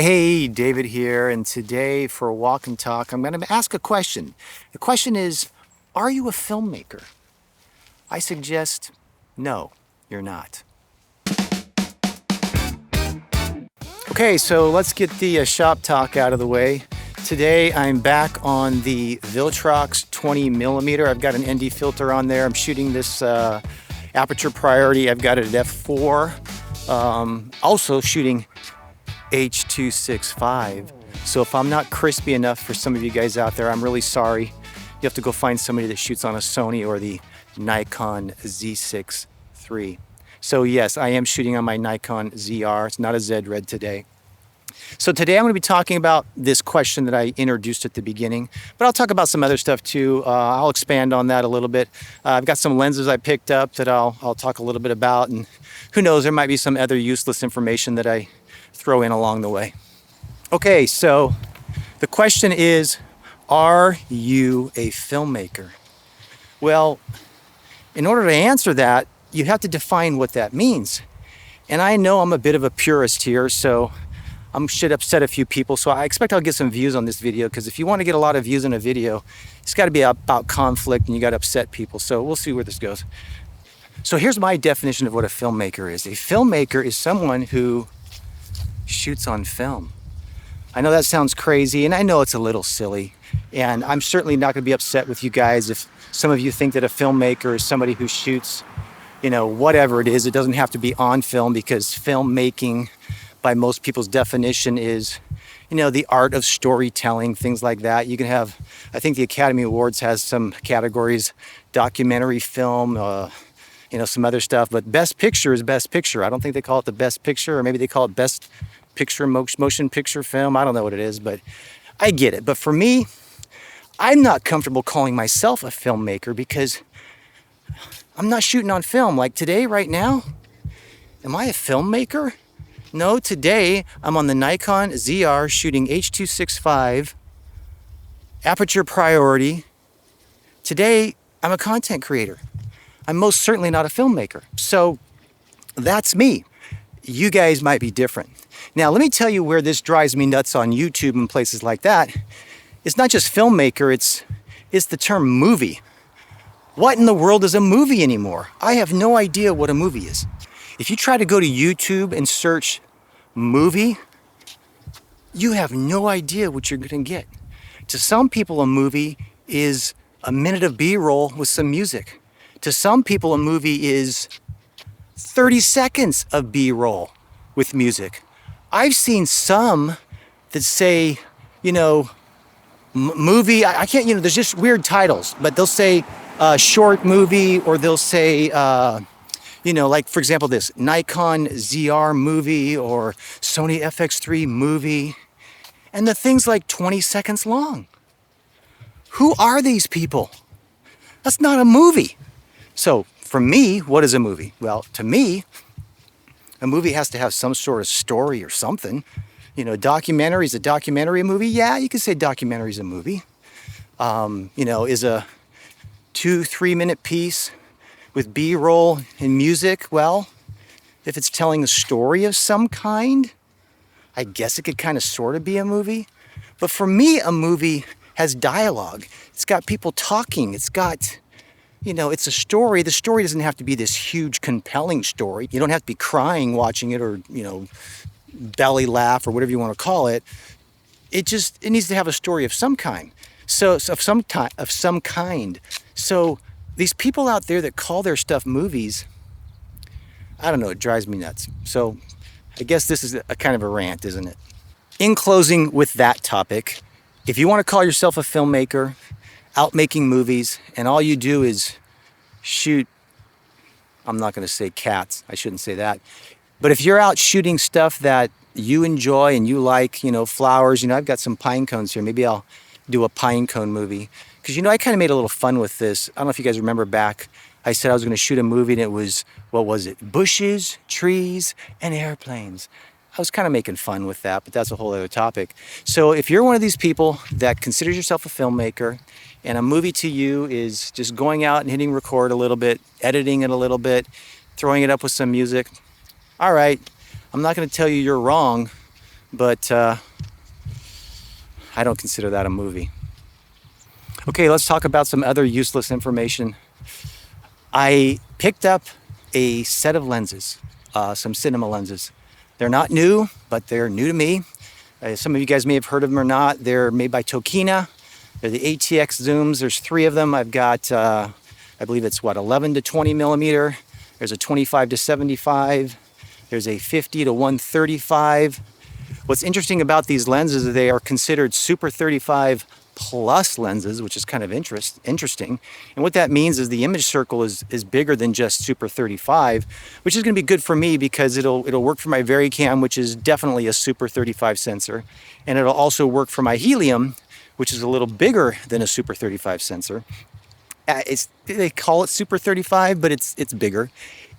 Hey, David here, and today for a walk and talk, I'm going to ask a question. The question is, are you a filmmaker? I suggest no, you're not. Okay, so let's get the shop talk out of the way. Today I'm back on the Viltrox 20mm. I've got an ND filter on there. I'm shooting this aperture priority. I've got it at f4. Also shooting H.265. So if I'm not crispy enough for some of you guys out there, I'm really sorry. You have to go find somebody that shoots on a Sony or the Nikon Z6 III. So yes, I am shooting on my Nikon ZR. It's not a Z-Red today. So today I'm going to be talking about this question that I introduced at the beginning, but I'll talk about some other stuff too. I'll expand on that a little bit. I've got some lenses I picked up that I'll talk a little bit about, and who knows, there might be some other useless information that I throw in along the way. Okay, so the question is, are you a filmmaker? Well, in order to answer that, you have to define what that means. And I know I'm a bit of a purist here, so I should upset a few people. So I expect I'll get some views on this video, because if you want to get a lot of views on a video, it's got to be about conflict and you got to upset people. So we'll see where this goes. So here's my definition of what a filmmaker is. A filmmaker is someone who shoots on film. I know that sounds crazy, and I know it's a little silly, and I'm certainly not going to be upset with you guys if some of you think that a filmmaker is somebody who shoots, whatever it is. It doesn't have to be on film, because filmmaking, by most people's definition, is, the art of storytelling, things like that. You can have, I think the Academy Awards has some categories, documentary film, some other stuff, but best picture is best picture. I don't think they call it the best picture, or maybe they call it best picture, motion picture film. I don't know what it is, but I get it. But for me, I'm not comfortable calling myself a filmmaker, because I'm not shooting on film. Like today, right now, am I a filmmaker? No, today I'm on the Nikon ZR shooting H.265, aperture priority. Today, I'm a content creator. I'm most certainly not a filmmaker. So that's me. You guys might be different. Now, let me tell you where this drives me nuts on YouTube and places like that. It's not just filmmaker, it's the term movie. What in the world is a movie anymore? I have no idea what a movie is. If you try to go to YouTube and search movie, you have no idea what you're going to get. To some people, a movie is a minute of B-roll with some music. To some people, a movie is 30 seconds of B-roll with music. I've seen some that say, movie, I can't, there's just weird titles, but they'll say short movie, or they'll say, like, for example, this Nikon ZR movie or Sony FX3 movie, and the thing's like 20 seconds long. Who are these people? That's not a movie. So for me, what is a movie? Well, to me, a movie has to have some sort of story or something. Documentary, is a documentary a movie? Yeah, you could say documentary is a movie. Is a 2-3 minute piece with B-roll and music, well, if it's telling a story of some kind, I guess it could kind of sort of be a movie. But for me, a movie has dialogue. It's got people talking. It's got, it's a story. The story doesn't have to be this huge, compelling story. You don't have to be crying watching it, or, belly laugh, or whatever you want to call it. It needs to have a story of some kind. So of some kind. So these people out there that call their stuff movies, I don't know, it drives me nuts. So I guess this is a kind of a rant, isn't it? In closing with that topic, if you want to call yourself a filmmaker, out making movies, and all you do is shoot, I'm not going to say cats, I shouldn't say that, but if you're out shooting stuff that you enjoy and you like, flowers, I've got some pine cones here, maybe I'll do a pine cone movie. Because, I kind of made a little fun with this. I don't know if you guys remember back, I said I was going to shoot a movie, and it was, what was it? Bushes, trees, and airplanes. I was kind of making fun with that, but that's a whole other topic. So if you're one of these people that considers yourself a filmmaker, and a movie to you is just going out and hitting record a little bit, editing it a little bit, throwing it up with some music, all right, I'm not going to tell you you're wrong, but I don't consider that a movie. Okay, let's talk about some other useless information. I picked up a set of lenses, some cinema lenses. They're not new, but they're new to me. Some of you guys may have heard of them or not. They're made by Tokina. They're the ATX zooms. There's 3 of them. I've got, I believe it's 11 to 20 millimeter. There's a 25 to 75. There's a 50 to 135. What's interesting about these lenses is they are considered Super 35 plus lenses, which is kind of interesting. And what that means is the image circle is bigger than just Super 35, which is going to be good for me because it'll work for my Varicam, which is definitely a Super 35 sensor, and it'll also work for my Helium, which is a little bigger than a Super 35 sensor. They call it Super 35, but it's bigger.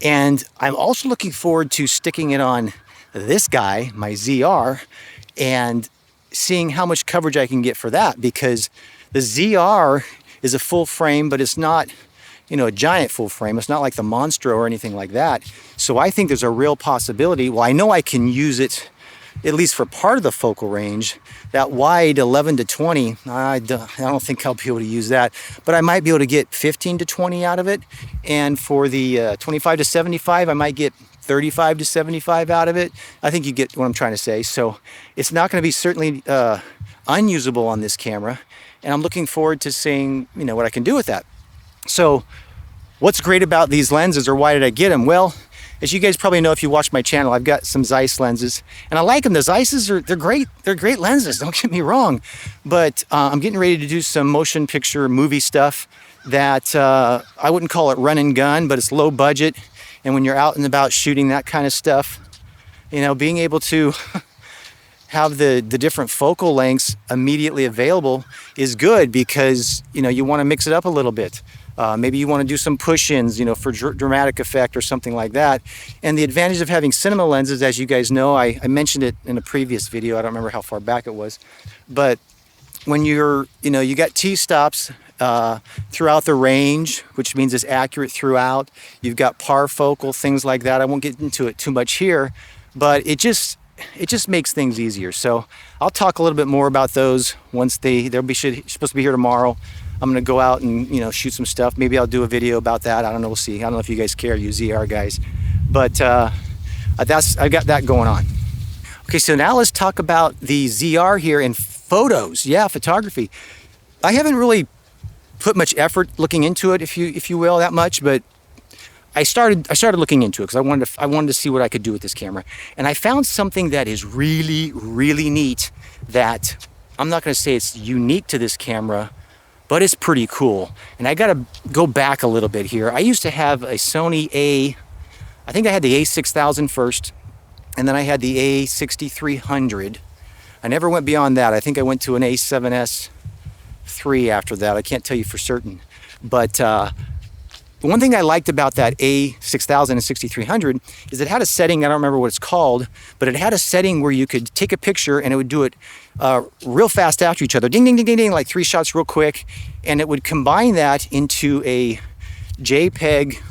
And I'm also looking forward to sticking it on this guy, my ZR, and seeing how much coverage I can get for that, because the ZR is a full frame, but it's not, a giant full frame. It's not like the Monstro or anything like that. So I think there's a real possibility. Well, I know I can use it at least for part of the focal range. That wide 11 to 20, I don't think I'll be able to use that, but I might be able to get 15 to 20 out of it. And for the 25 to 75, I might get 35 to 75 out of it. I think you get what I'm trying to say. So it's not going to be certainly unusable on this camera, and I'm looking forward to seeing what I can do with that. So what's great about these lenses, or why did I get them? Well, as you guys probably know if you watch my channel, I've got some Zeiss lenses, and I like them. The Zeisses they're great. They're great lenses, don't get me wrong. But I'm getting ready to do some motion picture movie stuff that I wouldn't call it run and gun, but it's low budget. And when you're out and about shooting that kind of stuff, being able to have the different focal lengths immediately available is good, because, you want to mix it up a little bit. Maybe you want to do some push-ins, for dramatic effect or something like that. And the advantage of having cinema lenses, as you guys know, I mentioned it in a previous video. I don't remember how far back it was. But when you got T-stops throughout the range, which means it's accurate throughout. You've got parfocal, things like that. I won't get into it too much here, but it just makes things easier. So I'll talk a little bit more about those once they're supposed to be here tomorrow. I'm going to go out and shoot some stuff. Maybe I'll do a video about that. I don't know. We'll see. I don't know if you guys care, you ZR guys, but I've got that going on. Okay, so now let's talk about the ZR here in photos. Yeah, photography. I haven't really put much effort looking into it, if you will, that much, but I started looking into it because I wanted to see what I could do with this camera, and I found something that is really, really neat. That I'm not going to say it's unique to this camera, but it's pretty cool. And I got to go back a little bit here. I used to have a Sony I think I had the A6000 first, and then I had the A6300. I never went beyond that. I think I went to an A7S 3 after that. I can't tell you for certain, but one thing I liked about that A6000 and 6300 is it had a setting, I don't remember what it's called, but it had a setting where you could take a picture and it would do it real fast after each other. Ding, ding, ding, ding, ding, like 3 shots real quick. And it would combine that into a JPEG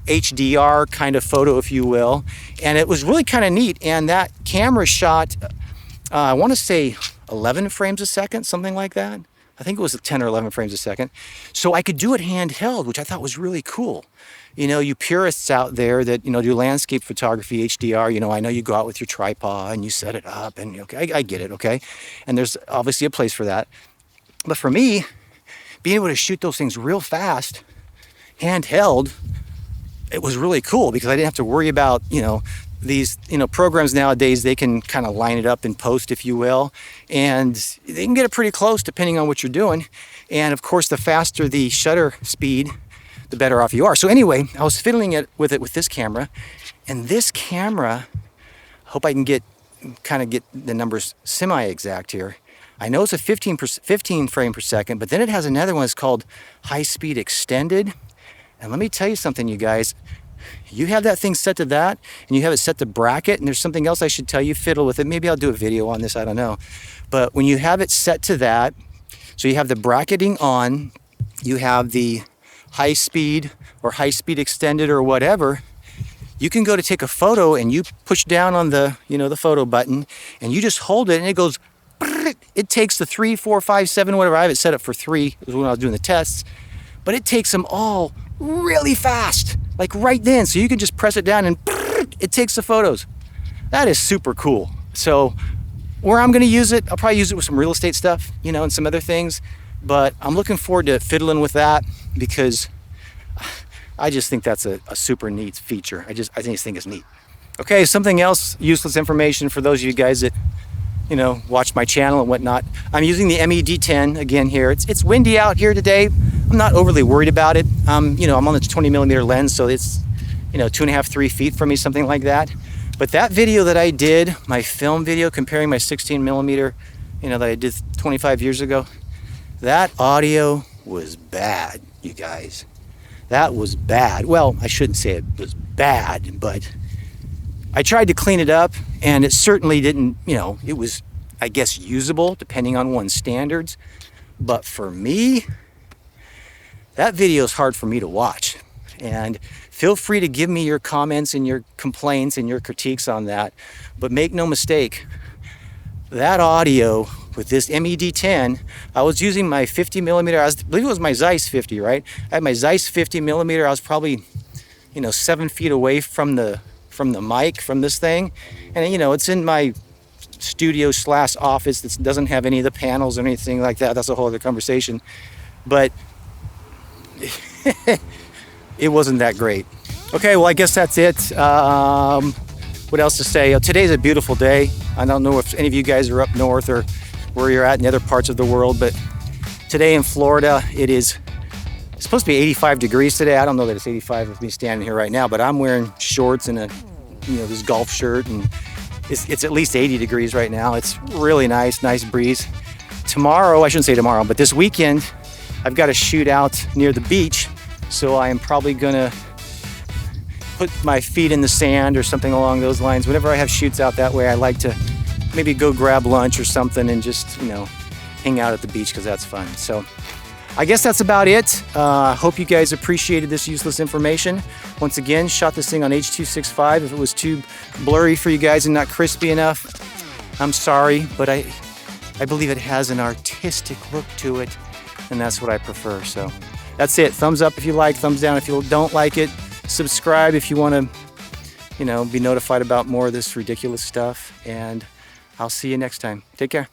HDR kind of photo, if you will. And it was really kind of neat. And that camera shot, I want to say 11 frames a second, something like that. I think it was 10 or 11 frames a second. So I could do it handheld, which I thought was really cool. You purists out there that, do landscape photography, HDR, I know you go out with your tripod and you set it up, and okay, I get it, okay? And there's obviously a place for that. But for me, being able to shoot those things real fast, handheld, it was really cool because I didn't have to worry about, these programs nowadays. They can kind of line it up in post, if you will, and they can get it pretty close depending on what you're doing. And of course, the faster the shutter speed, the better off you are. So anyway, I was fiddling with this camera, and this camera, I hope I can get the numbers semi-exact here. I know it's a 15 frame per second, but then it has another one that's called high speed extended. And let me tell you something, you guys. You have that thing set to that, and you have it set to bracket, and there's something else I should tell you, fiddle with it. Maybe I'll do a video on this, I don't know. But when you have it set to that, so you have the bracketing on, you have the high speed or high speed extended or whatever, You can go to take a photo and you push down on the, the photo button and you just hold it and it goes, it takes the 3, 4, 5, 7, whatever. I have it set up for 3 when I was doing the tests, but it takes them all really fast, like right then. So you can just press it down and it takes the photos. That is super cool. So where I'm going to use it, I'll probably use it with some real estate stuff, and some other things, but I'm looking forward to fiddling with that because I just think that's a super neat feature. I just think it's neat. Okay, something else, useless information for those of you guys that, watch my channel and whatnot. I'm using the MED10 again here. It's windy out here today. I'm not overly worried about it. I'm on the 20 millimeter lens, so it's, 2.5, 3 feet from me, something like that. But that video that I did, my film video comparing my 16 millimeter, that I did 25 years ago, that audio was bad, you guys. That was bad. Well, I shouldn't say it was bad, but I tried to clean it up and it certainly didn't, it was, I guess, usable depending on one's standards. But for me, that video is hard for me to watch. And feel free to give me your comments and your complaints and your critiques on that. But make no mistake, that audio with this MED10, I was using my 50 millimeter, I believe it was my Zeiss 50, right? I had my Zeiss 50 millimeter. I was probably, 7 feet away from the mic, from this thing. And, it's in my studio / office that doesn't have any of the panels or anything like that. That's a whole other conversation. But it wasn't that great. Okay, well, I guess that's it. What else to say? Today's a beautiful day. I don't know if any of you guys are up north or where you're at in other parts of the world, but today in Florida, it's supposed to be 85 degrees today. I don't know that it's 85 with me standing here right now, but I'm wearing shorts and this golf shirt, and it's at least 80 degrees right now. It's really nice breeze. Tomorrow, I shouldn't say tomorrow, but this weekend, I've got to shoot out near the beach, so I am probably gonna put my feet in the sand or something along those lines. Whenever I have shoots out that way, I like to maybe go grab lunch or something and just, hang out at the beach because that's fun. So I guess that's about it. Hope you guys appreciated this useless information. Once again, shot this thing on H.265. If it was too blurry for you guys and not crispy enough, I'm sorry, but I believe it has an artistic look to it, and that's what I prefer. So that's it. Thumbs up if you like, thumbs down if you don't like it. Subscribe if you want to, be notified about more of this ridiculous stuff, and I'll see you next time. Take care.